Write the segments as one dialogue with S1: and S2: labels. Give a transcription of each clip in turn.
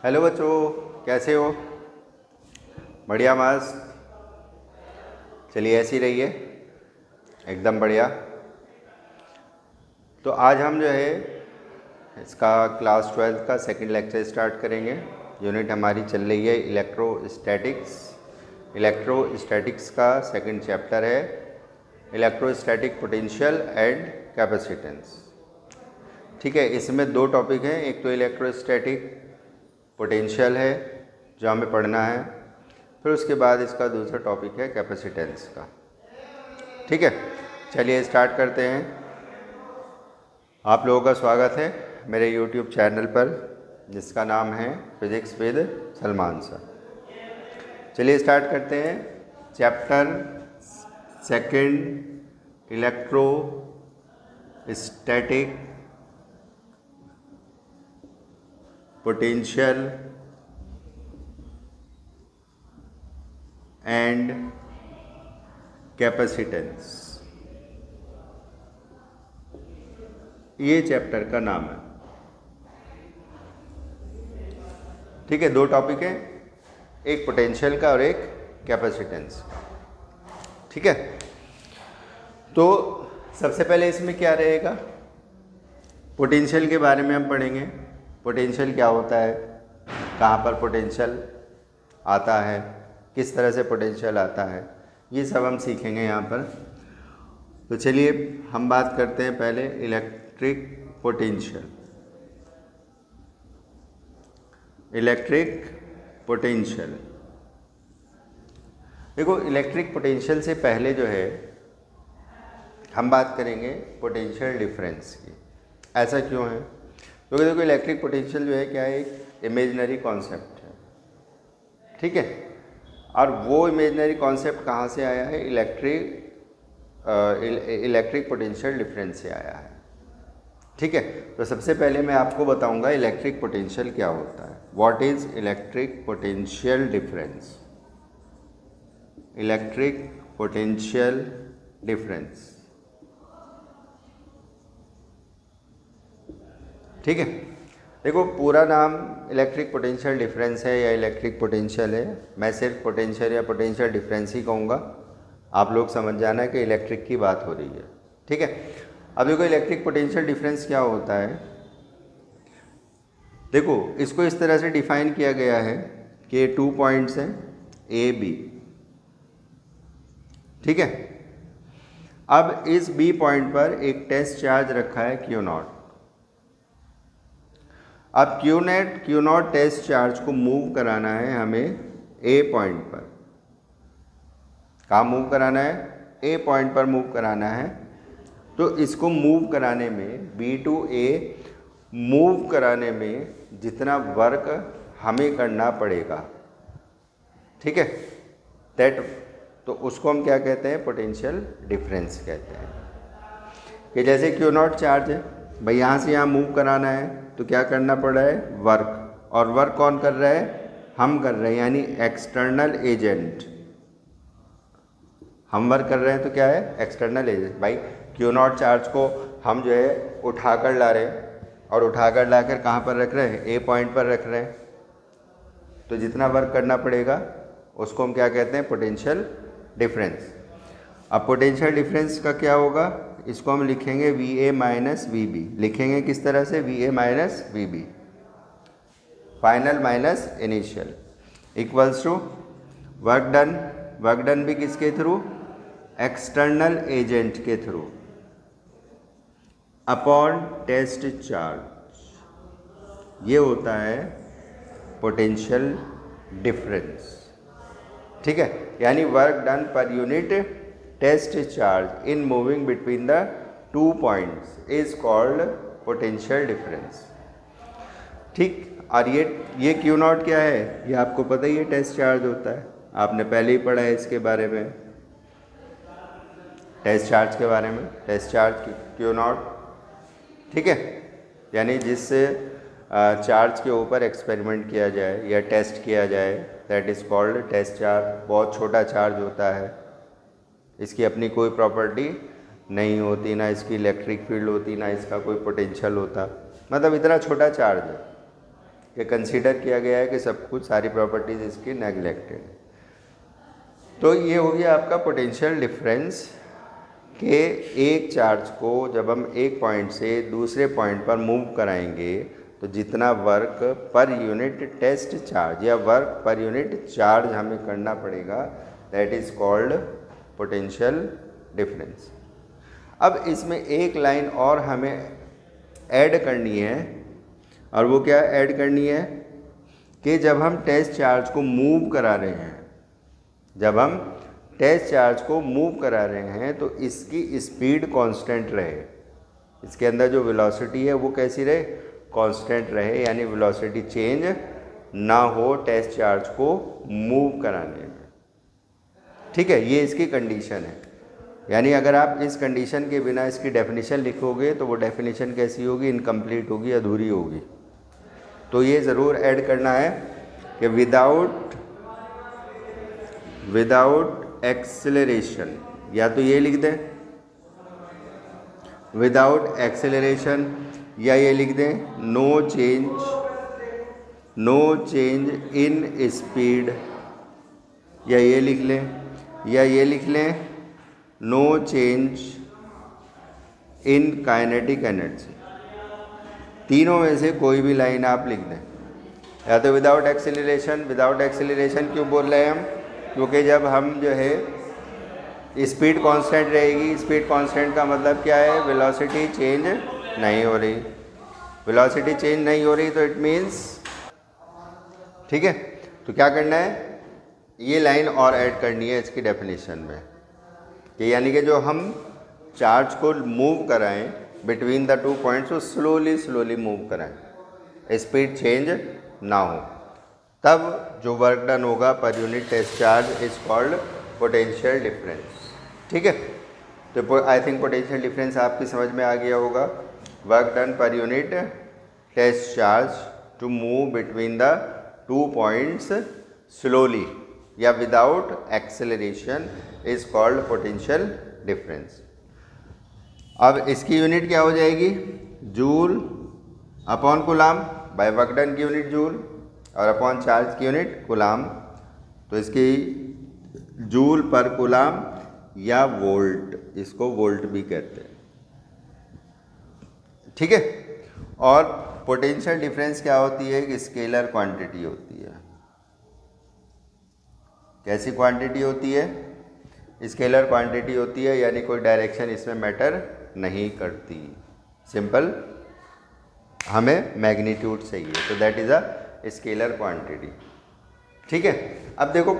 S1: Hello बच्चों, कैसे हो? बढ़िया, मस्त। चलिए ऐसे ही रहिए, एकदम बढ़िया। तो आज हम जो है इसका क्लास 12 का सेकंड लेक्चर स्टार्ट करेंगे। यूनिट हमारी चल रही है इलेक्ट्रोस्टैटिक्स। इलेक्ट्रोस्टैटिक्स का सेकंड चैप्टर है इलेक्ट्रोस्टैटिक पोटेंशियल एंड कैपेसिटेंस। ठीक है, इसमें दो टॉपिक हैं। एक तो इलेक्ट्रोस्टैटिक पोटेंशियल है जो हमें पढ़ना है, फिर उसके बाद इसका दूसरा टॉपिक है कैपेसिटेंस का। ठीक है, चलिए स्टार्ट करते हैं। आप लोगों का स्वागत है मेरे YouTube चैनल पर जिसका नाम है फिजिक्स विद सलमान सर। चलिए स्टार्ट करते हैं। Chapter second electrostatic potential and capacitance, ये चैप्टर का नाम है। ठीक है, दो टॉपिक है, एक पोटेंशियल का और एक कैपेसिटेंस का। ठीक है, तो सबसे पहले इसमें क्या रहेगा, पोटेंशियल के बारे में हम पढ़ेंगे। पोटेंशियल क्या होता है, कहाँ पर पोटेंशियल आता है, किस तरह से पोटेंशियल आता है, ये सब हम सीखेंगे यहाँ पर। तो चलिए हम बात करते हैं पहले इलेक्ट्रिक पोटेंशियल। देखो, इलेक्ट्रिक पोटेंशियल से पहले जो है हम बात करेंगे पोटेंशियल डिफरेंस की। ऐसा क्यों है? क्योंकि देखो, इलेक्ट्रिक पोटेंशियल जो है क्या है, एक इमेजिनरी कॉन्सेप्ट है। ठीक है, और वो इमेजिनरी कॉन्सेप्ट कहाँ से आया है? इलेक्ट्रिक पोटेंशियल डिफरेंस से आया है। ठीक है, तो सबसे पहले मैं आपको बताऊंगा इलेक्ट्रिक पोटेंशियल क्या होता है। What is electric potential difference? Electric potential difference. ठीक है, देखो पूरा नाम इलेक्ट्रिक पोटेंशियल डिफरेंस है या इलेक्ट्रिक पोटेंशियल है। मैं सिर्फ पोटेंशियल या पोटेंशियल डिफरेंस ही कहूँगा, आप लोग समझ जाना कि इलेक्ट्रिक की बात हो रही है। ठीक है, अब देखो इलेक्ट्रिक पोटेंशियल डिफरेंस क्या होता है। देखो, इसको इस तरह से डिफाइन किया गया है कि 2 पॉइंट्स हैं ए बी। ठीक है, अब इस बी पॉइंट पर एक टेस्ट चार्ज रखा है क्यू नॉट। अब क्यू नॉट टेस्ट चार्ज को मूव कराना है हमें ए पॉइंट पर। कहाँ मूव कराना है? ए पॉइंट पर मूव कराना है। तो इसको मूव कराने में, बी टू ए मूव कराने में जितना वर्क हमें करना पड़ेगा, ठीक है, तो उसको हम क्या कहते हैं? पोटेंशियल डिफरेंस कहते हैं। कि जैसे क्यू नॉट चार्ज है भाई, यहाँ से यहाँ मूव कराना है तो क्या करना पड़ रहा है? वर्क। और वर्क कौन कर रहा है? हम कर रहे हैं, यानी एक्सटर्नल एजेंट। हम वर्क कर रहे हैं तो क्या है? External agent. भाई क्यू नॉट चार्ज को हम जो है उठाकर ला रहे हैं, और उठाकर लाकर कहाँ पर रख रहे हैं? ए पॉइंट पर रख रहे हैं। तो जितना वर्क करना पड़ेगा उसको हम क्या कहते हैं? Potential difference. अब पोटेंशियल डिफरेंस का क्या होगा? इसको हम लिखेंगे V A minus V B. लिखेंगे किस तरह से? V A minus V B, final minus initial, equals to work done. Work done भी किसके थ्रू? एक्सटर्नल एजेंट के थ्रू, अपॉन टेस्ट चार्ज। ये होता है पोटेंशियल डिफरेंस। ठीक है, यानी work done per unit test charge in moving between the 2 points is called potential difference. ठीक, और ये क्यू नॉट क्या है? ये आपको पता ही है, टेस्ट चार्ज होता है। आपने पहले ही पढ़ा है इसके बारे में, टेस्ट चार्ज के बारे में। टेस्ट चार्ज क्यू नॉट, ठीक है, यानी जिससे चार्ज के ऊपर एक्सपेरिमेंट किया जाए या टेस्ट किया जाए, that is called test charge. बहुत छोटा चार्ज होता है, इसकी अपनी कोई प्रॉपर्टी नहीं होती, ना इसकी इलेक्ट्रिक फील्ड होती, ना इसका कोई पोटेंशियल होता, मतलब इतना छोटा चार्ज है। कि कंसीडर किया गया है कि सब कुछ सारी प्रॉपर्टीज़ इसकी नेगलेक्टेड है। तो ये हो गया आपका पोटेंशियल डिफरेंस कि एक चार्ज को जब हम एक पॉइंट से दूसरे पॉइंट पर मूव कराएंगे तो जितना work per unit test charge या वर्क पर यूनिट चार्ज हमें करना पड़ेगा, that is called potential difference. अब इसमें एक लाइन और हमें ऐड करनी है, और वो क्या ऐड करनी है कि जब हम टेस्ट चार्ज को मूव करा रहे हैं, जब हम टेस्ट चार्ज को मूव करा रहे हैं तो इसकी स्पीड कांस्टेंट रहे, इसके अंदर जो वेलोसिटी है वो कैसी रहे, कांस्टेंट रहे, यानी वेलोसिटी चेंज ना हो टेस्ट चार्ज को मूव कराने में। ठीक है, ये इसकी कंडीशन है। यानी अगर आप इस कंडीशन के बिना इसकी डेफिनेशन लिखोगे तो वो डेफिनेशन कैसी होगी, इनकम्प्लीट होगी, अधूरी होगी। तो ये ज़रूर ऐड करना है कि विदाउट एक्सेलरेशन, या तो ये लिख दें विदाउट एक्सेलरेशन, या ये लिख दें नो चेंज इन स्पीड, या ये लिख लें no change in kinetic energy. तीनों में से कोई भी लाइन आप लिख दें, या तो विदाउट एक्सेलरेशन क्यों बोल रहे हैं हम, क्योंकि जब हम जो है स्पीड कांस्टेंट रहेगी, स्पीड कांस्टेंट का मतलब क्या है, वेलोसिटी चेंज नहीं हो रही, वेलोसिटी चेंज नहीं हो रही तो इट मीन्स, ठीक है, तो क्या करना है, ये लाइन और ऐड करनी है इसकी डेफिनेशन में कि यानी कि जो हम चार्ज को मूव कराएं बिटवीन द टू पॉइंट्स, वो स्लोली मूव कराएं, स्पीड चेंज ना हो, तब जो वर्क डन होगा per unit test charge is called potential difference. ठीक है, तो आई थिंक पोटेंशियल डिफरेंस आपकी समझ में आ गया होगा। Work done per unit test charge to move between the two points slowly या without acceleration is called potential difference. अब इसकी यूनिट क्या हो जाएगी, joule upon coulomb, by work done की यूनिट जूल और अपॉन चार्ज की यूनिट कूलाम, तो इसकी जूल पर कूलाम या वोल्ट, इसको वोल्ट भी कहते हैं। ठीक है, और पोटेंशियल डिफरेंस क्या होती है, कि स्केलर क्वांटिटी होती है। कैसी क्वांटिटी होती है, स्केलर क्वांटिटी होती है, यानी कोई डायरेक्शन इसमें मैटर नहीं करती, सिंपल हमें मैग्नीट्यूड चाहिए, तो that is a scalar quantity. ठीक है, अब देखो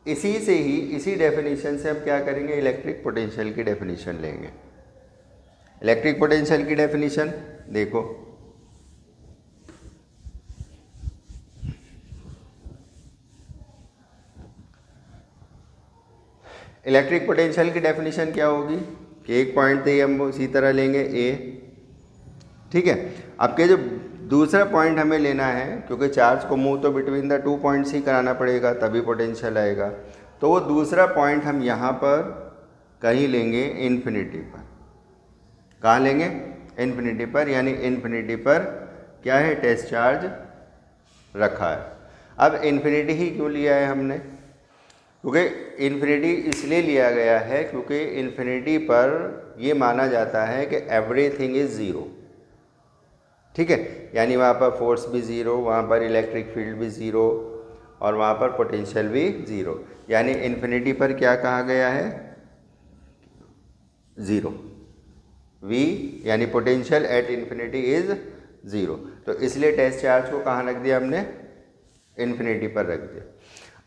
S1: इसी डेफिनेशन से हम क्या करेंगे, इलेक्ट्रिक पोटेंशियल की डेफिनेशन लेंगे। इलेक्ट्रिक पोटेंशियल की डेफिनेशन देखो, इलेक्ट्रिक पोटेंशियल की डेफिनेशन क्या होगी कि एक पॉइंट से हम उसी तरह लेंगे ए। ठीक है, आपके जो दूसरा पॉइंट हमें लेना है, क्योंकि चार्ज को मूव तो बिटवीन द टू पॉइंट्स ही कराना पड़ेगा तभी पोटेंशियल आएगा, तो वो दूसरा पॉइंट हम यहाँ पर कहीं लेंगे इन्फिनिटी पर। कहाँ लेंगे, इन्फिनिटी पर, यानी इन्फिनिटी पर क्या है, टेस्ट चार्ज रखा है। अब इन्फिनिटी ही क्यों लिया है हमने, क्योंकि इन्फिनिटी इसलिए लिया गया है क्योंकि इन्फिनिटी पर ये माना जाता है कि एवरीथिंग इज़ ज़ीरो। ठीक है, यानी वहाँ पर फोर्स भी ज़ीरो, वहाँ पर इलेक्ट्रिक फील्ड भी ज़ीरो, और वहाँ पर पोटेंशियल भी ज़ीरो, यानी इन्फिनिटी पर क्या कहा गया है, ज़ीरो। V यानी potential at infinity is zero, तो इसलिए टेस्ट चार्ज को कहाँ रख दिया हमने, इन्फिनिटी पर रख दिया।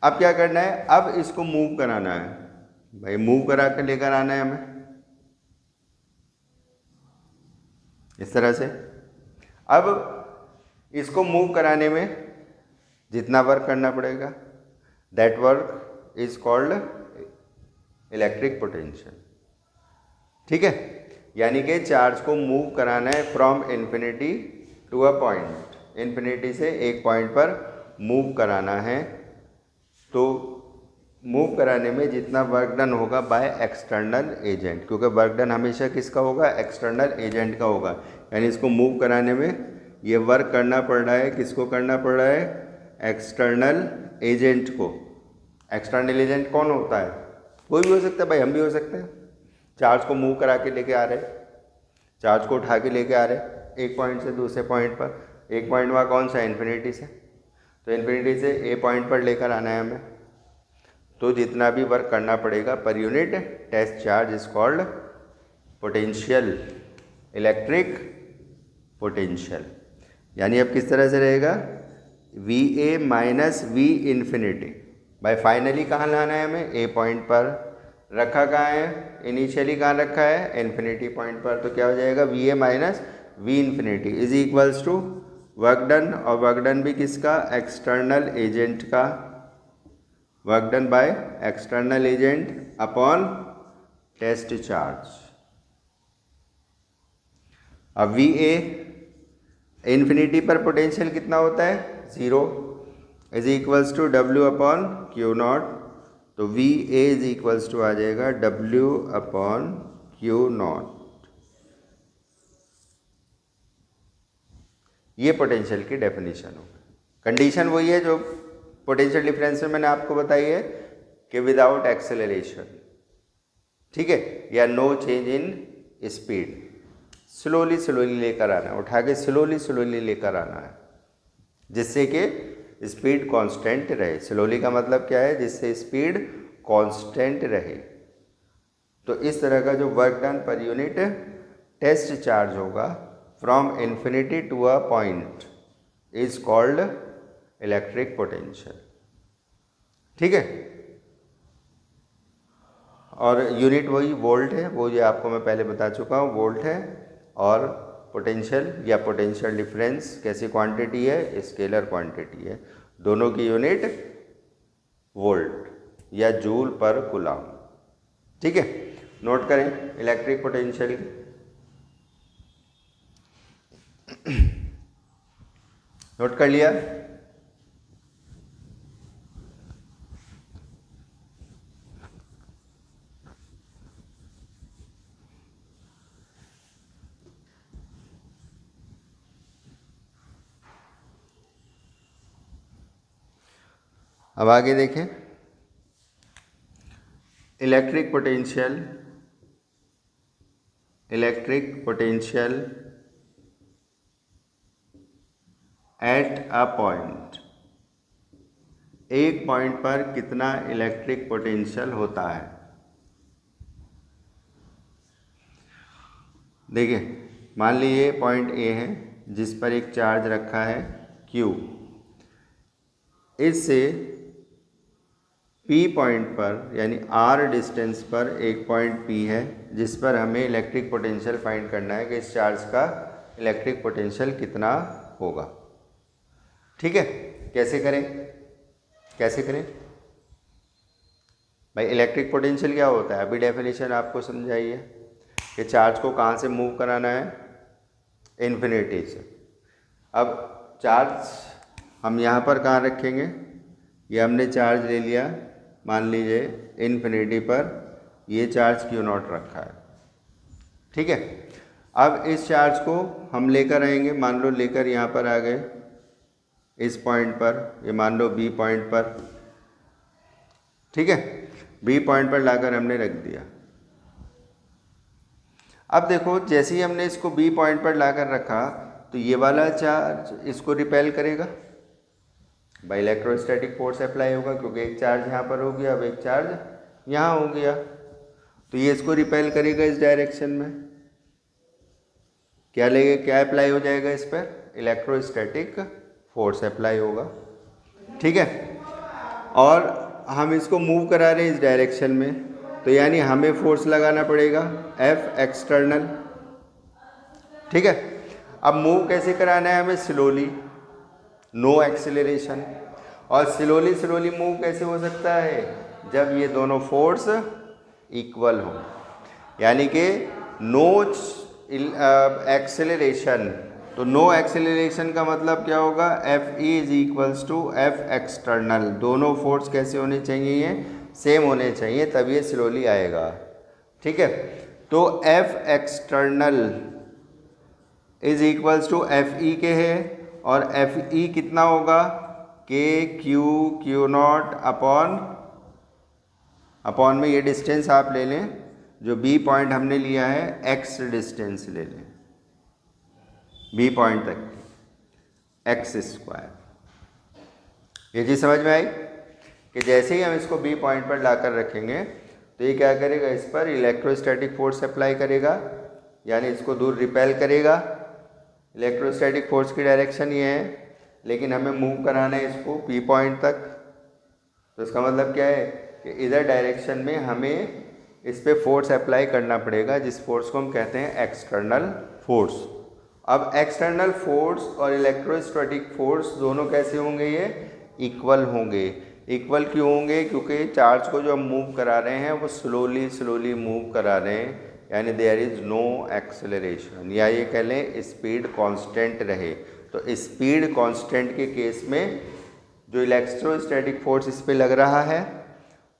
S1: अब क्या करना है, अब इसको मूव कराना है भाई, मूव करा कर लेकर आना है हमें इस तरह से। अब इसको मूव कराने में जितना वर्क करना पड़ेगा, that work is called electric potential. ठीक है, यानी कि चार्ज को मूव कराना है from infinity to a point, infinity से एक पॉइंट पर मूव कराना है, तो मूव कराने में जितना वर्क डन होगा बाय एक्सटर्नल एजेंट, क्योंकि वर्क डन हमेशा किसका होगा, एक्सटर्नल एजेंट का होगा, यानी इसको मूव कराने में ये वर्क करना पड़ रहा है, किसको करना पड़ रहा है? एक्सटर्नल एजेंट को। एक्सटर्नल एजेंट कौन होता है? कोई भी हो सकता है भाई, हम भी हो सकते हैं। चार्ज को मूव करा के लेके आ रहे, चार्ज को उठा के लेके आ रहे एक पॉइंट से दूसरे पॉइंट पर। एक पॉइंट वहाँ कौन सा? इन्फिनिटी से। तो इन्फिनिटी से ए पॉइंट पर लेकर आना है हमें, तो जितना भी वर्क करना पड़ेगा per unit test charge is called potential, electric potential. यानी अब किस तरह से रहेगा? V A minus V infinity. भाई फाइनली कहाँ लाना है हमें? ए पॉइंट पर। रखा कहाँ है? इनिशियली कहाँ रखा है? इन्फिनिटी पॉइंट पर। तो क्या हो जाएगा? V A minus V infinity is equals to work done, और वर्क डन भी किसका? एक्सटर्नल एजेंट का। Work done by external agent upon test charge. अब वी ए इन्फिनिटी पर पोटेंशियल कितना होता है? 0 is equals to W upon Q naught. तो V A is equals to आ जाएगा डब्ल्यू अपॉन क्यू नॉट। ये पोटेंशियल की डेफिनेशन हो। कंडीशन वही है जो पोटेंशियल डिफरेंस में मैंने आपको बताई है कि विदाउट एक्सेलरेशन, ठीक है, या no change in speed. Slowly slowly लेकर आना है, उठा के स्लोली स्लोली लेकर आना है, जिससे कि स्पीड कांस्टेंट रहे। स्लोली का मतलब क्या है? जिससे स्पीड कांस्टेंट रहे। तो इस तरह का जो work done per unit test charge होगा from infinity to a point is called electric potential, ठीक है। और यूनिट वही वोल्ट है, वो जो आपको मैं पहले बता चुका हूँ, वोल्ट है। और पोटेंशियल या पोटेंशियल डिफरेंस कैसी क्वांटिटी है? स्केलर क्वांटिटी है। दोनों की यूनिट वोल्ट या जूल पर कूलम, ठीक है। नोट करें इलेक्ट्रिक पोटेंशियल। नोट कर लिया? अब आगे देखें, electric potential at a point. एक पॉइंट पर कितना इलेक्ट्रिक पोटेंशियल होता है? देखिए, मान लीजिए पॉइंट ए है जिस पर एक चार्ज रखा है Q। इससे P पॉइंट पर यानी R डिस्टेंस पर एक पॉइंट P है जिस पर हमें इलेक्ट्रिक पोटेंशियल फाइंड करना है कि इस चार्ज का इलेक्ट्रिक पोटेंशियल कितना होगा, ठीक है। कैसे करें? कैसे करें भाई? इलेक्ट्रिक पोटेंशियल क्या होता है? अभी डेफिनेशन आपको समझाइए कि चार्ज को कहाँ से मूव कराना है? इन्फिनिटी से। अब चार्ज हम यहाँ पर कहाँ रखेंगे? ये हमने चार्ज ले लिया, मान लीजिए इन्फिनिटी पर ये चार्ज क्यू नॉट रखा है, ठीक है। अब इस चार्ज को हम लेकर आएंगे, मान लो लेकर यहाँ पर आ गए इस पॉइंट पर, ये मान लो बी पॉइंट पर, ठीक है। बी पॉइंट पर लाकर हमने रख दिया। अब देखो, जैसे ही हमने इसको बी पॉइंट पर लाकर रखा तो ये वाला चार्ज इसको रिपेल करेगा, बाय इलेक्ट्रोस्टैटिक फोर्स अप्लाई होगा, क्योंकि एक चार्ज यहाँ पर हो गया, अब एक चार्ज यहाँ हो गया, तो ये इसको रिपेल करेगा इस डायरेक्शन में। क्या लगेगा? क्या अप्लाई हो जाएगा इस पर? इलेक्ट्रोस्टैटिक फोर्स अप्लाई होगा, ठीक है। और हम इसको मूव करा रहे हैं इस डायरेक्शन में, तो यानी हमें फोर्स लगाना पड़ेगा F एक्सटर्नल, ठीक है। अब मूव कैसे कराना है हमें? Slowly, no acceleration. और स्लोली स्लोली मूव कैसे हो सकता है? जब ये दोनों फोर्स इक्वल हो, यानी कि नो एक्सेलरेशन। तो नो एक्सेलरेशन का मतलब क्या होगा? F E is equals to F external. दोनों फोर्स कैसे होने चाहिए? सेम होने चाहिए, तब ये स्लोली आएगा, ठीक है। तो F external is equals to F E के है, और एफ ई कितना होगा, के क्यू नॉट अपॉन में ये डिस्टेंस आप ले लें, जो बी पॉइंट हमने लिया है एक्स डिस्टेंस ले लें बी पॉइंट तक की, एक्स स्क्वायर। ये चीज़ समझ में आई कि जैसे ही हम इसको बी पॉइंट पर लाकर रखेंगे तो ये क्या करेगा, इस पर इलेक्ट्रोस्टैटिक फोर्स अप्लाई करेगा, यानी इसको दूर रिपेल करेगा। इलेक्ट्रोस्टैटिक फोर्स की डायरेक्शन ये है, लेकिन हमें मूव कराना है इसको पी पॉइंट तक। तो इसका मतलब क्या है कि इधर डायरेक्शन में हमें इस पर फोर्स अप्लाई करना पड़ेगा, जिस फोर्स को हम कहते हैं एक्सटर्नल फोर्स। अब एक्सटर्नल फोर्स और इलेक्ट्रोस्टैटिक फोर्स दोनों कैसे होंगे, ये इक्वल होंगे। इक्वल क्यों होंगे, क्योंकि चार्ज को जो हम मूव करा रहे हैं वो स्लोली मूव करा रहे हैं, यानी देयर इज़ नो एक्सेलरेशन, या ये कह लें स्पीड कांस्टेंट रहे। तो स्पीड कांस्टेंट के केस में जो इलेक्ट्रोस्टैटिक फोर्स इस पे लग रहा है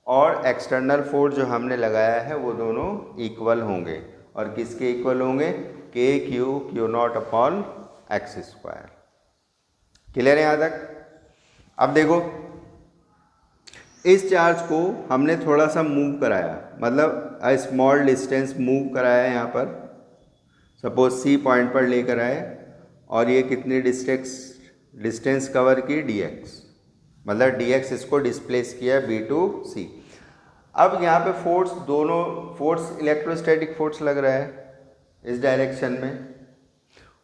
S1: और एक्सटर्नल फोर्स जो हमने लगाया है वो दोनों इक्वल होंगे। और किसके इक्वल होंगे, के Q naught upon x square. Clear है यहाँ तक। अब देखो, इस चार्ज को हमने थोड़ा सा मूव कराया, मतलब अ स्मॉल डिस्टेंस मूव कराया यहाँ पर, सपोज सी पॉइंट पर लेकर आए, और ये कितनी डिस्टेंस कवर की, dx, मतलब dx इसको डिस्प्लेस किया b टू c। अब यहाँ पे फोर्स, दोनों फोर्स इलेक्ट्रोस्टैटिक फोर्स लग रहा है इस डायरेक्शन में,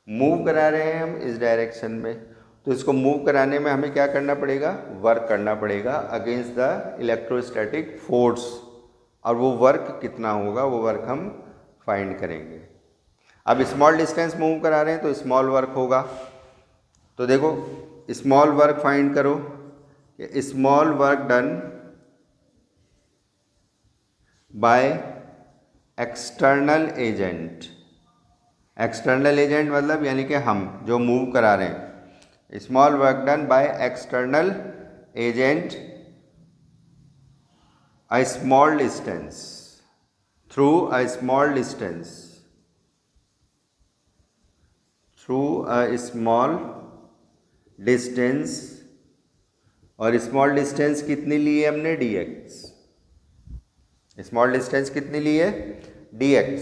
S1: मूव करा रहे हैं हम इस डायरेक्शन में। तो इसको मूव कराने में हमें क्या करना पड़ेगा, वर्क करना पड़ेगा अगेंस्ट द इलेक्ट्रोस्टैटिक फोर्स, और वो वर्क कितना होगा वो वर्क हम फाइंड करेंगे। अब स्मॉल डिस्टेंस मूव करा रहे हैं तो स्मॉल वर्क होगा। तो देखो, स्मॉल वर्क फाइंड करो, small work done by external agent. External agent मतलब यानी कि हम जो मूव करा रहे हैं, small work done by external agent a small distance through a small distance और स्मॉल डिस्टेंस कितनी ली है हमने, dx। स्मॉल डिस्टेंस कितनी ली है, dx।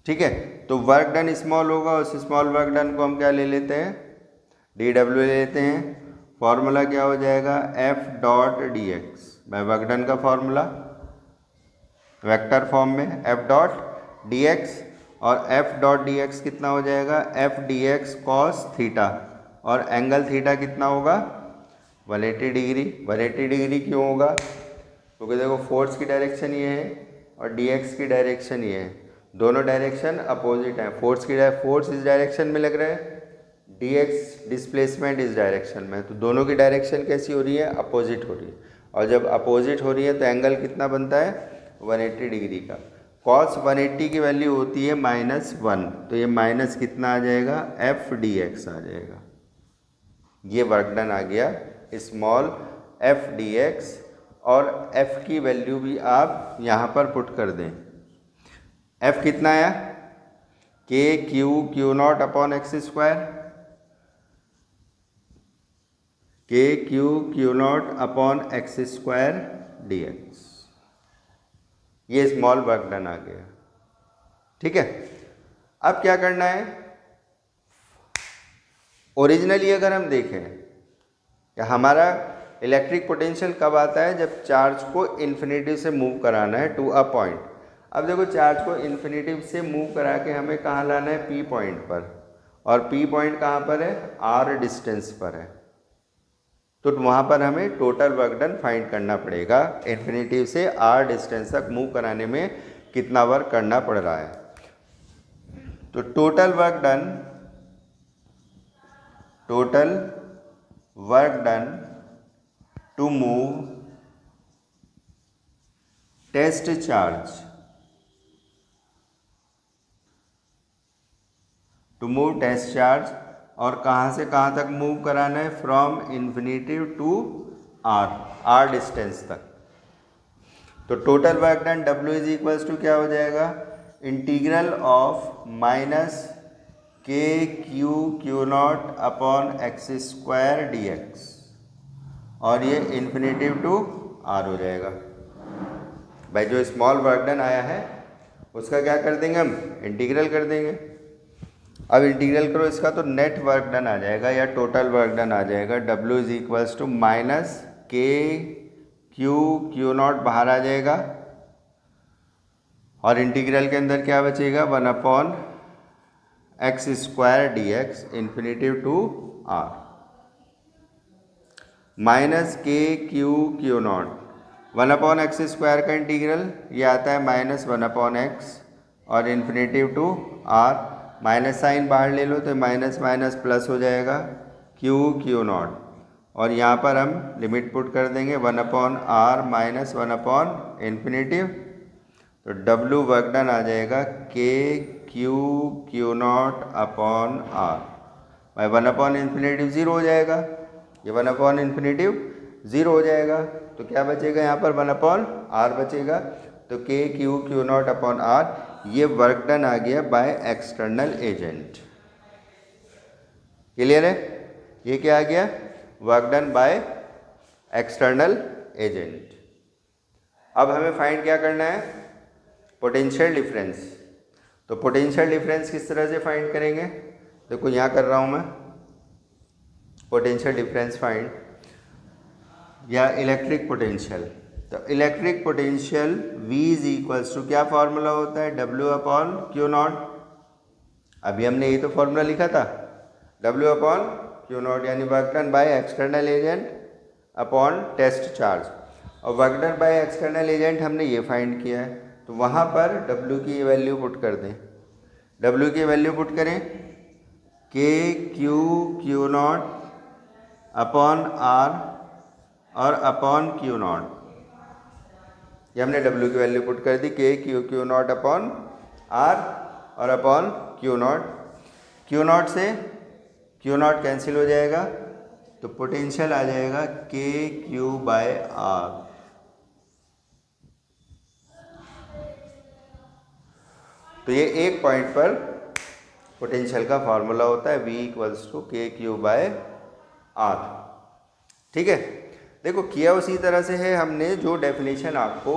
S1: ठीक है, तो वर्क डन स्मॉल होगा, उस स्मॉल वर्क डन को हम क्या ले लेते हैं, dw ले लेते हैं। फॉर्मूला क्या हो जाएगा, f dot dx, bye work done का फॉर्मूला वेक्टर फॉर्म में f डॉट dx, और f डॉट dx कितना हो जाएगा, f dx cos थीटा, और एंगल थीटा कितना होगा, 180 डिग्री। 180 डिग्री क्यों होगा, क्योंकि देखो फोर्स की डायरेक्शन ये है और dx की डायरेक्शन ये है, दोनों डायरेक्शन अपोजिट हैं। फोर्स इस डायरेक्शन में लग रहा है, dx डिस्प्लेसमेंट इस डायरेक्शन में, तो दोनों की डायरेक्शन कैसी हो रही है, अपोजिट हो रही है। और जब अपोजिट हो रही है तो एंगल कितना बनता है, 180 डिग्री का। cos 180 की वैल्यू होती है -1, तो ये माइनस कितना आ जाएगा, f dx आ जाएगा। ये वर्क डन आ गया स्मॉल f dx, और f की वैल्यू भी आप यहाँ पर पुट कर दें। f कितना आया, k Q naught upon x square, K Q naught upon x square dx। ये स्मॉल वर्क डन आ गया। ठीक है, अब क्या करना है, ओरिजिनली अगर हम देखें कि हमारा इलेक्ट्रिक पोटेंशियल कब आता है, जब चार्ज को इन्फिनिटी से मूव कराना है टू अ पॉइंट। अब देखो, चार्ज को इन्फिनिटी से मूव करा के हमें कहाँ लाना है, पी पॉइंट पर, और पी पॉइंट कहाँ पर है, आर डिस्टेंस पर है। तो वहाँ पर हमें टोटल वर्क डन फाइंड करना पड़ेगा, इन्फिनिटी से आर डिस्टेंस तक मूव कराने में कितना वर्क करना पड़ रहा है। तो total work done to move test charge, और कहाँ से कहाँ तक मूव कराना है, from infinity to R distance तक। तो total work done W is equals to क्या हो जाएगा, integral of K Q naught upon x square D x, और ये इन्फिनेटिव टू आर हो जाएगा। भाई जो स्मॉल वर्क डन आया है उसका क्या कर देंगे हम, इंटीग्रल कर देंगे। अब इंटीग्रल करो इसका तो नेट वर्क डन आ जाएगा या टोटल वर्क डन आ जाएगा। W is equals to minus K Q naught बाहर आ जाएगा, और इंटीग्रल के अंदर क्या बचेगा, 1 upon x square D X infinitive to R, minus K Q naught 1 upon x square का इंटीग्रल ये आता है माइनस 1 अपॉन एक्स और infinitive to R. Minus sign बाहर ले लो तो माइनस माइनस प्लस हो जाएगा क्यू नॉट, और यहाँ पर हम लिमिट पुट कर देंगे 1 upon R minus 1 upon infinitive, तो W वर्क डन आ जाएगा K Q naught upon are. भाई 1 अपॉन इन्फिनेटिव 0 हो जाएगा, ये 1 अपॉन इन्फिनेटिव 0 हो जाएगा, तो क्या बचेगा यहाँ पर 1 अपॉन आर बचेगा। तो के क्यू नॉट अपॉन आर ये वर्क डन आ गया बाय एक्सटर्नल एजेंट। क्लियर है, ये क्या आ गया, work done by external agent. अब हमें फाइंड क्या करना है, पोटेंशियल डिफरेंस। तो पोटेंशियल डिफरेंस किस तरह से फाइंड करेंगे, देखो यहाँ कर रहा हूँ मैं पोटेंशियल डिफरेंस फाइंड, या इलेक्ट्रिक पोटेंशियल। तो electric potential V is equals to क्या फॉर्मूला होता है, W अपॉन क्यू नॉट। अभी हमने ये तो फॉर्मूला लिखा था, W अपॉन क्यू नॉट, यानी work done by external agent upon test charge. और work done by external agent हमने ये फाइंड किया है, तो वहाँ पर W की वैल्यू पुट कर दें। W की वैल्यू पुट करें के क्यू नॉट अपॉन आर और अपॉन क्यू नॉट, ये हमने W की वैल्यू पुट कर दी, के क्यू नॉट अपॉन आर और upon Q not. Q not से क्यू नॉट कैंसिल हो जाएगा, तो पोटेंशियल आ जाएगा के क्यू बाय आर। तो ये एक पॉइंट पर पोटेंशियल का फॉर्मूला होता है V इक्वल्स टू के क्यू बाय आर। ठीक है, देखो किया उसी तरह से है, हमने जो डेफिनेशन आपको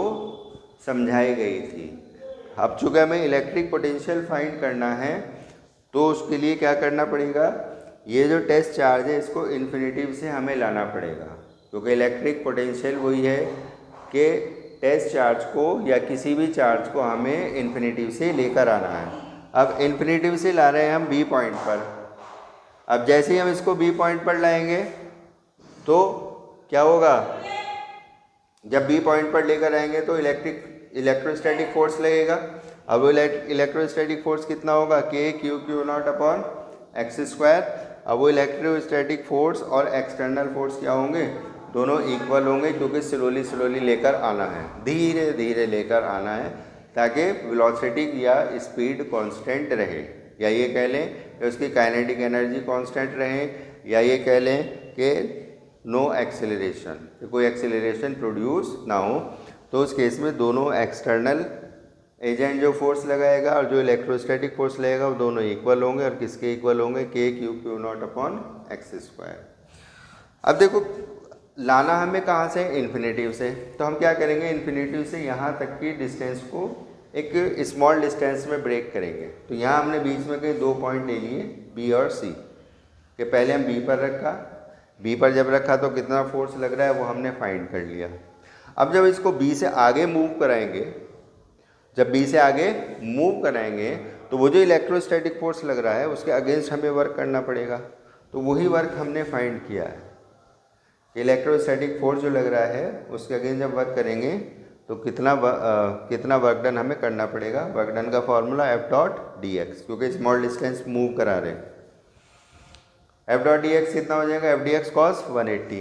S1: समझाई गई थी। अब चूँकि हमें इलेक्ट्रिक पोटेंशियल फाइंड करना है, तो उसके लिए क्या करना पड़ेगा, ये जो टेस्ट चार्ज है इसको इन्फिनेटिव से हमें लाना पड़ेगा, क्योंकि इलेक्ट्रिक पोटेंशियल वही है कि टेस्ट चार्ज को या किसी भी चार्ज को हमें इन्फिनेटिव से लेकर आना है। अब इन्फिनेटिव से ला रहे हैं हम B पॉइंट पर। अब जैसे ही हम इसको B पॉइंट पर लाएंगे तो क्या होगा, जब B पॉइंट पर लेकर आएंगे तो इलेक्ट्रोस्टैटिक फोर्स लगेगा। अब वो इलेक्ट्रोस्टैटिक फोर्स कितना होगा, के Q naught upon x square. अब वो इलेक्ट्रोस्टैटिक फोर्स और एक्सटर्नल फोर्स क्या होंगे, दोनों इक्वल होंगे, क्योंकि स्लोली लेकर आना है, धीरे धीरे लेकर आना है, ताकि वेलोसिटी या स्पीड कांस्टेंट रहे, या ये कह लें कि उसकी काइनेटिक एनर्जी कांस्टेंट रहे, या ये कह लें कि नो एक्सेलरेशन, कोई एक्सेलरेशन प्रोड्यूस ना हो। तो उस केस में दोनों एक्सटर्नल एजेंट जो फोर्स लगाएगा और जो इलेक्ट्रोस्टैटिक फोर्स लगेगा वो दोनों इक्वल होंगे, और किसके इक्वल होंगे, के Q naught upon x square. अब देखो लाना हमें कहाँ से, इन्फिनेटिव से, तो हम क्या करेंगे, इन्फिनेटिव से यहाँ तक की डिस्टेंस को एक स्मॉल डिस्टेंस में ब्रेक करेंगे। तो यहाँ हमने बीच में कहीं 2 पॉइंट ले लिए B और C, कि पहले हम B पर रखा, B पर जब रखा तो कितना फोर्स लग रहा है वो हमने फाइंड कर लिया। अब जब इसको B से आगे मूव कराएंगे, जब B से आगे मूव कराएंगे तो वो जो इलेक्ट्रोस्टैटिक फोर्स लग रहा है उसके अगेंस्ट हमें वर्क करना पड़ेगा। तो वही वर्क हमने फाइंड किया है कि इलेक्ट्रोस्टैटिक फोर्स जो लग रहा है उसके अगेंस्ट जब वर्क करेंगे तो कितना वर्क डन हमें करना पड़ेगा। वर्क डन का फॉर्मूला F.dx, क्योंकि स्मॉल डिस्टेंस मूव करा रहे हैं। F.dx कितना हो जाएगा, F.dx cos 180,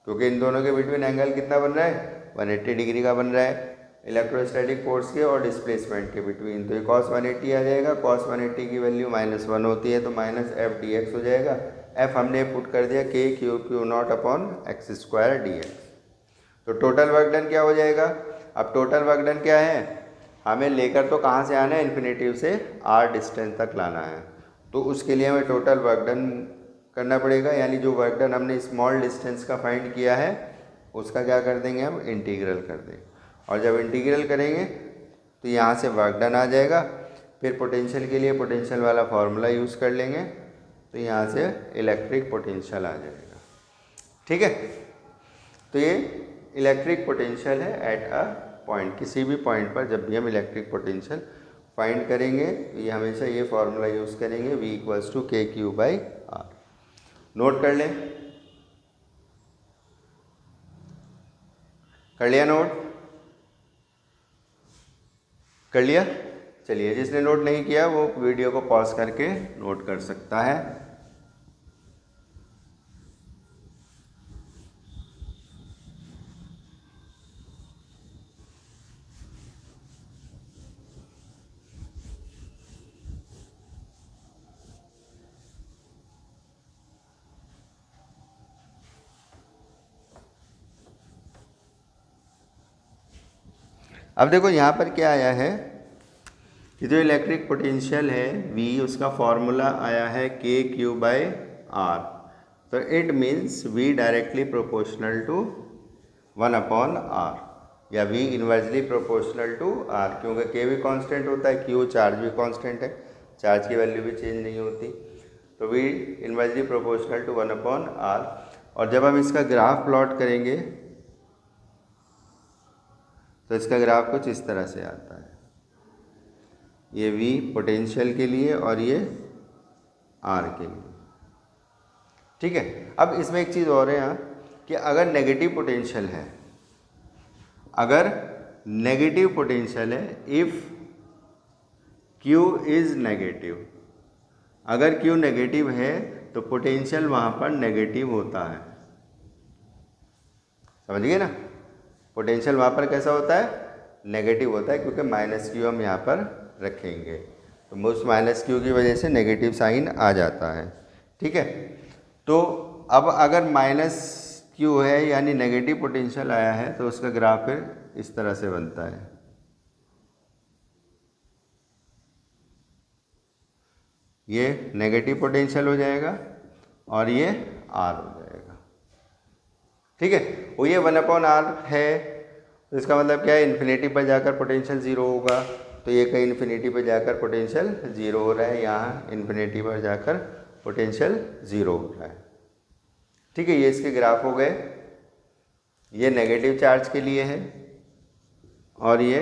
S1: क्योंकि इन दोनों के बिटवीन एंगल कितना बन रहा है, 180 डिग्री का बन रहा है, इलेक्ट्रोस्टैटिक फोर्स के और डिस्प्लेसमेंट के बिटवीन। तो ये cos 180 आ जाएगा, cos 180 की वैल्यू -1 होती है, तो -F.dx हो जाएगा। F हमने पुट कर दिया के Q naught upon x square dx। तो टोटल वर्क डन क्या हो जाएगा, अब टोटल वर्क डन क्या है, हमें लेकर तो कहाँ से आना है, इन्फिनेटिव से R डिस्टेंस तक लाना है। तो उसके लिए हमें टोटल वर्क डन करना पड़ेगा, यानी जो वर्क डन हमने स्मॉल डिस्टेंस का फाइंड किया है उसका क्या कर देंगे हम, इंटीग्रल कर देंगे। और जब इंटीग्रल करेंगे तो यहाँ से वर्क डन आ जाएगा। फिर पोटेंशियल के लिए पोटेंशियल वाला फार्मूला यूज़ कर लेंगे, तो यहाँ से इलेक्ट्रिक पोटेंशियल आ जाएगा। ठीक है, तो ये इलेक्ट्रिक पोटेंशियल है एट अ पॉइंट। किसी भी पॉइंट पर जब भी हम इलेक्ट्रिक पोटेंशियल फाइंड करेंगे तो ये हमेशा ये फार्मूला यूज़ करेंगे, V = KQ/R। नोट कर लें, कर लिया नोट, कर लिया। चलिए, जिसने नोट नहीं किया वो वीडियो को पॉज करके नोट कर सकता है। अब देखो यहाँ पर क्या आया है कि जो इलेक्ट्रिक पोटेंशियल है V, उसका फॉर्मूला आया है KQ/R। तो it means V directly proportional to 1/R या V inversely proportional to R, क्योंकि K भी कांस्टेंट होता है, Q चार्ज भी कांस्टेंट है, चार्ज की वैल्यू भी चेंज नहीं होती। तो V inversely proportional to 1/R। और जब हम इसका ग्राफ प्लॉट करेंगे तो इसका ग्राफ कुछ इस तरह से आता है, ये V पोटेंशियल के लिए और ये R के लिए। ठीक है, अब इसमें एक चीज़ और है यहाँ कि अगर नेगेटिव पोटेंशियल है, अगर नेगेटिव पोटेंशियल है, इफ़ Q इज़ नेगेटिव, अगर Q नेगेटिव है तो पोटेंशियल वहाँ पर नेगेटिव होता है। समझिए ना, पोटेंशियल वहाँ पर कैसा होता है, नेगेटिव होता है, क्योंकि -Q हम यहाँ पर रखेंगे तो उस -Q की वजह से नेगेटिव साइन आ जाता है। ठीक है, तो अब अगर -Q है यानी नेगेटिव पोटेंशियल आया है तो उसका ग्राफ फिर इस तरह से बनता है। ये नेगेटिव पोटेंशियल हो जाएगा और ये R हो जाएगा। ठीक है, वो ये 1/R है, तो इसका मतलब क्या है, इन्फिनिटी पर जाकर पोटेंशियल 0 होगा। तो ये कहीं इन्फिनिटी पर जाकर पोटेंशियल 0 हो रहा है, यहाँ इन्फिनिटी पर जाकर पोटेंशियल 0 हो रहा है। ठीक है, ये इसके ग्राफ हो गए। ये नेगेटिव चार्ज के लिए है और ये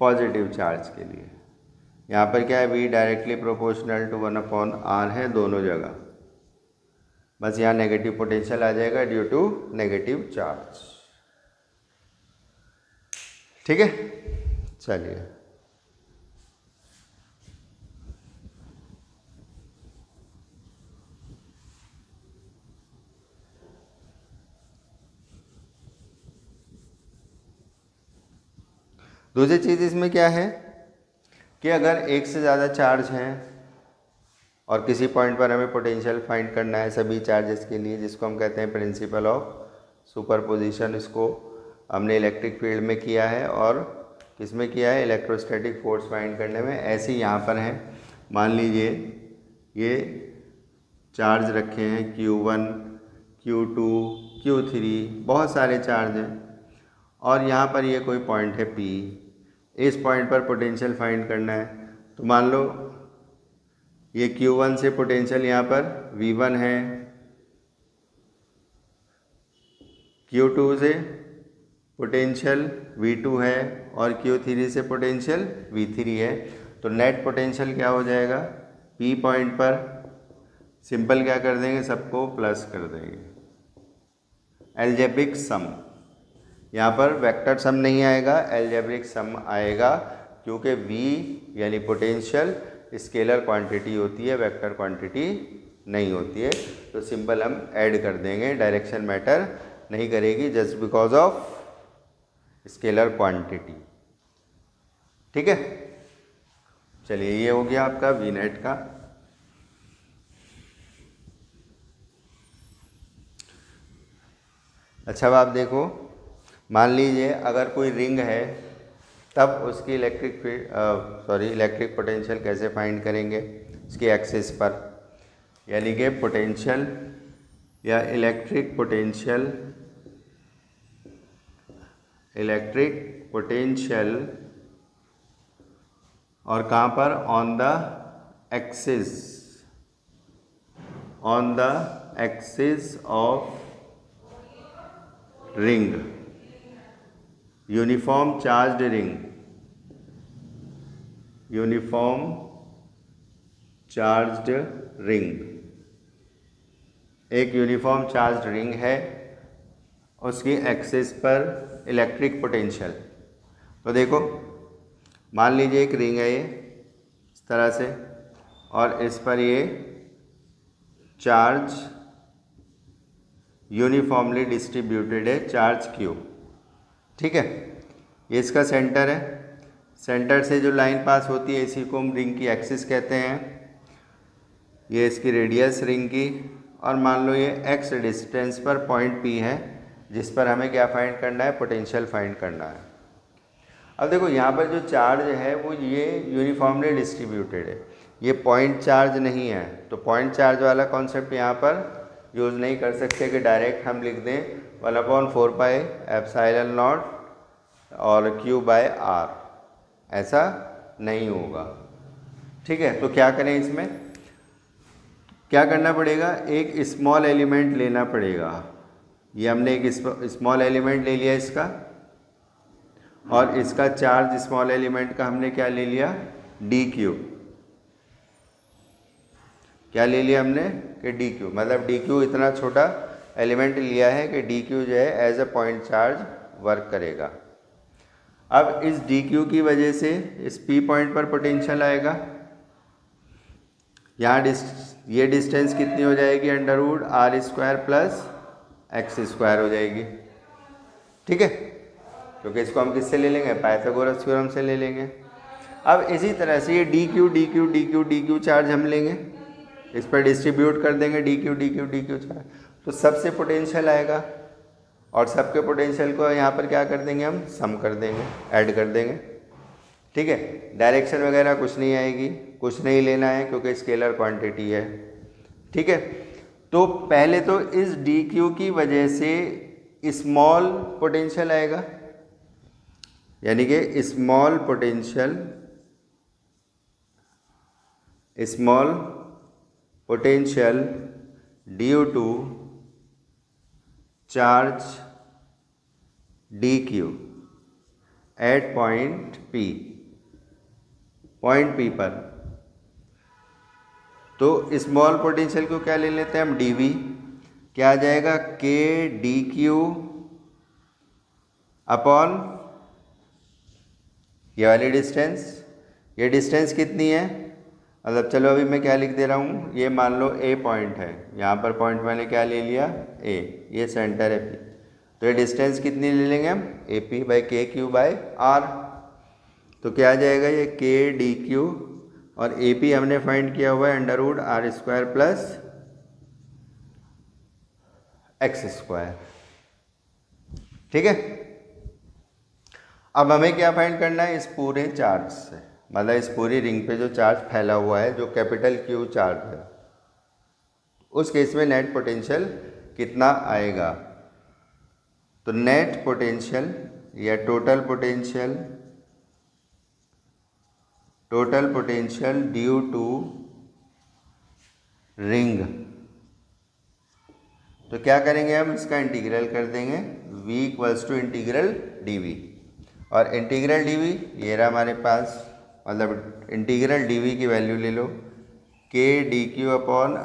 S1: पॉजिटिव चार्ज के लिए। यहाँ पर क्या है, V directly proportional to 1/R है दोनों जगह, बस यहाँ नेगेटिव पोटेंशियल आ जाएगा ड्यू टू नेगेटिव चार्ज। ठीक है, चलिए दूसरी चीज़ इसमें क्या है कि अगर एक से ज़्यादा चार्ज हैं और किसी पॉइंट पर हमें पोटेंशियल फाइंड करना है सभी चार्जेस के लिए, जिसको हम कहते हैं प्रिंसिपल ऑफ सुपरपोजिशन, इसको हमने इलेक्ट्रिक फील्ड में किया है और किसमें किया है, इलेक्ट्रोस्टैटिक फोर्स फाइंड करने में। ऐसे ही यहाँ पर है, मान लीजिए ये चार्ज रखे हैं Q1, Q2, Q3, बहुत सारे चार्ज हैं और यहाँ पर ये कोई पॉइंट है P, इस पॉइंट पर पोटेंशियल फाइंड करना है। तो मान लो ये Q1 से पोटेंशियल यहाँ पर V1 है, Q2 से पोटेंशियल V2 है और Q3 से पोटेंशियल V3 है। तो नेट पोटेंशियल क्या हो जाएगा, P पॉइंट पर सिंपल क्या कर देंगे, सबको प्लस कर देंगे, एल्जेब्रिक सम। यहाँ पर वेक्टर सम नहीं आएगा, एल्जेब्रिक सम आएगा, क्योंकि V यानी पोटेंशियल स्केलर क्वांटिटी होती है, वेक्टर क्वांटिटी नहीं होती है। तो सिंपल हम ऐड कर देंगे, डायरेक्शन मैटर नहीं करेगी, just because of scalar quantity. ठीक है, चलिए ये हो गया आपका V नेट का। अच्छा, अब आप देखो, मान लीजिए अगर कोई रिंग है तब उसकी इलेक्ट्रिक पोटेंशियल कैसे फाइंड करेंगे। इसकी एक्सिस पर, यानी कि पोटेंशियल या इलेक्ट्रिक पोटेंशियल और कहाँ पर, on the axis of ring, uniform charged ring, एक यूनिफॉर्म चार्ज्ड रिंग है, उसकी एक्सिस पर इलेक्ट्रिक पोटेंशियल। तो देखो मान लीजिए एक रिंग है ये इस तरह से, और इस पर ये चार्ज यूनिफॉर्मली डिस्ट्रीब्यूटेड है, चार्ज Q, ठीक है। ये इसका सेंटर है, सेंटर से जो लाइन पास होती है इसी को हम रिंग की एक्सिस कहते हैं। ये इसकी रेडियस रिंग की, और मान लो ये x डिस्टेंस पर पॉइंट P है, जिस पर हमें क्या फाइंड करना है, पोटेंशियल फाइंड करना है। अब देखो यहाँ पर जो चार्ज है वो ये यूनिफॉर्मली डिस्ट्रीब्यूटेड है, ये पॉइंट चार्ज नहीं है, तो पॉइंट चार्ज वाला कॉन्सेप्ट यहाँ पर यूज़ नहीं कर सकते कि डायरेक्ट हम लिख दें 1/4 पाई एप्सिलॉन नॉट और Q/R, ऐसा नहीं होगा, ठीक है। तो क्या करें, इसमें क्या करना पड़ेगा, एक स्मॉल एलिमेंट लेना पड़ेगा। ये हमने एक स्मॉल एलिमेंट ले लिया इसका, और इसका चार्ज स्मॉल एलिमेंट का हमने क्या ले लिया, dQ, क्या ले लिया हमने कि dQ, मतलब dQ इतना छोटा एलिमेंट लिया है कि dQ जो है as a point charge work करेगा। अब इस dQ की वजह से इस P पॉइंट पर पोटेंशियल आएगा। यहाँ ये डिस्टेंस कितनी हो जाएगी, √R² प्लस x² हो जाएगी, ठीक है, क्योंकि इसको हम किससे ले लेंगे, पाइथागोरस थ्योरम से ले लेंगे। अब इसी तरह से ये dQ चार्ज हम लेंगे, इस पर डिस्ट्रीब्यूट कर देंगे dQ चार्ज, तो सबसे पोटेंशियल आएगा, और सबके पोटेंशियल को यहाँ पर क्या कर देंगे, हम सम कर देंगे, ऐड कर देंगे, ठीक है। डायरेक्शन वगैरह कुछ नहीं आएगी, कुछ नहीं लेना है क्योंकि स्केलर क्वांटिटी है, ठीक है। तो पहले तो इस dQ की वजह से स्मॉल पोटेंशियल आएगा, यानी कि small potential due to charge dQ at point P पर। तो स्मॉल पोटेंशियल को क्या ले लेते हैं हम, dV, क्या आ जाएगा, K dQ अपॉन ये वाली डिस्टेंस, ये डिस्टेंस कितनी है, मतलब चलो अभी मैं क्या लिख दे रहा हूँ, ये मान लो A पॉइंट है, यहाँ पर पॉइंट मैंने क्या ले लिया, A, ये सेंटर है P, तो ये डिस्टेंस कितनी ले लेंगे हम, AP/KQ/R। तो क्या आ जाएगा, ये K dQ, और AP हमने फाइंड किया हुआ है √R² प्लस x², ठीक है। अब हमें क्या फाइंड करना है, इस पूरे चार्ज से, मतलब इस पूरी रिंग पे जो चार्ज फैला हुआ है, जो कैपिटल Q चार्ज है, उस केस में नेट पोटेंशियल कितना आएगा। तो नेट पोटेंशियल या total potential due to ring, तो क्या करेंगे हम, इसका इंटीग्रल कर देंगे, V = इंटीग्रल dV, और इंटीग्रल dV ये रहा हमारे पास, मतलब इंटीग्रल dV की वैल्यू ले लो, K dQ upon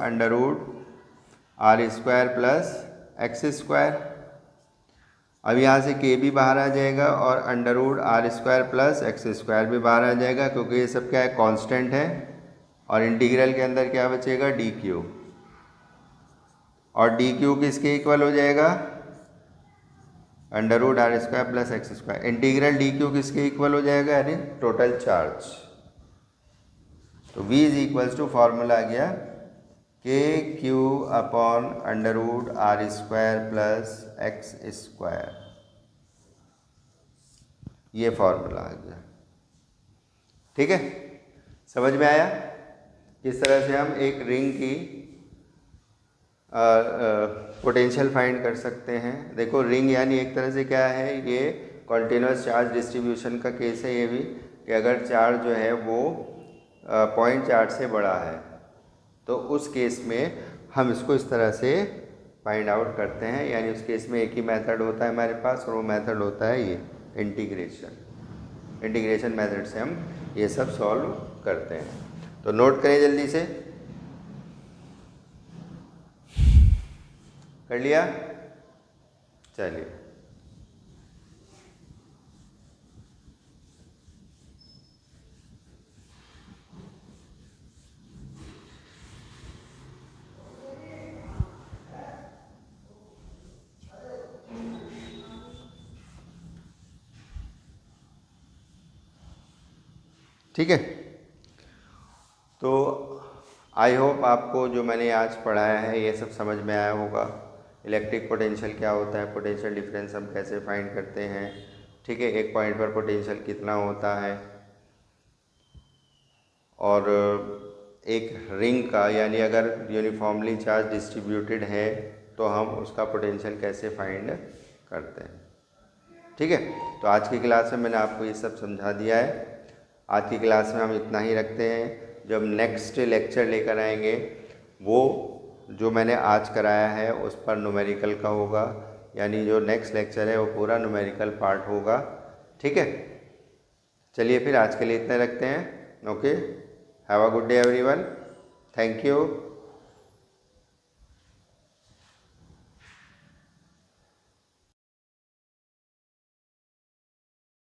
S1: √R² plus x²। अब यहाँ से K भी बाहर आ जाएगा और √R² प्लस x² भी बाहर आ जाएगा, क्योंकि ये सब क्या है, कांस्टेंट है, और इंटीग्रल के अंदर क्या बचेगा, dQ, और dQ किसके इक्वल हो जाएगा, √R² plus x²। Integral dQ किसके इक्वल हो जाएगा, यानी टोटल चार्ज। तो V = फॉर्मूला आ गया KQ upon √R² plus x², ये फॉर्मूला आ गया, ठीक है। समझ में आया किस तरह से हम एक रिंग की पोटेंशियल फाइंड कर सकते हैं। देखो रिंग यानी एक तरह से क्या है, ये कॉन्टिन्यूस चार्ज डिस्ट्रीब्यूशन का केस है ये भी, कि अगर चार्ज जो है वो पॉइंट चार्ज से बड़ा है तो उस केस में हम इसको इस तरह से फाइंड आउट करते हैं। यानी उस केस में एक ही मेथड होता है हमारे पास, और वो मेथड होता है ये इंटीग्रेशन मेथड से हम ये सब सॉल्व करते हैं। तो नोट करें जल्दी से, कर लिया? चलिए, ठीक है। तो आई होप आपको जो मैंने आज पढ़ाया है ये सब समझ में आया होगा। इलेक्ट्रिक पोटेंशियल क्या होता है, पोटेंशियल डिफरेंस हम कैसे फाइंड करते हैं, ठीक है, एक पॉइंट पर पोटेंशियल कितना होता है, और एक रिंग का यानी अगर यूनिफॉर्मली चार्ज डिस्ट्रीब्यूटेड है तो हम उसका पोटेंशियल कैसे फाइंड करते हैं। ठीक है, तो आज की क्लास में मैंने आपको ये सब समझा दिया है। आज की क्लास में हम इतना ही रखते हैं। जब नेक्स्ट लेक्चर लेकर आएंगे वो जो मैंने आज कराया है उस पर न्यूमेरिकल का होगा, यानी जो नेक्स्ट लेक्चर है वो पूरा न्यूमेरिकल पार्ट होगा। ठीक है, चलिए फिर आज के लिए इतना रखते हैं। Okay, have a good day everyone, thank you.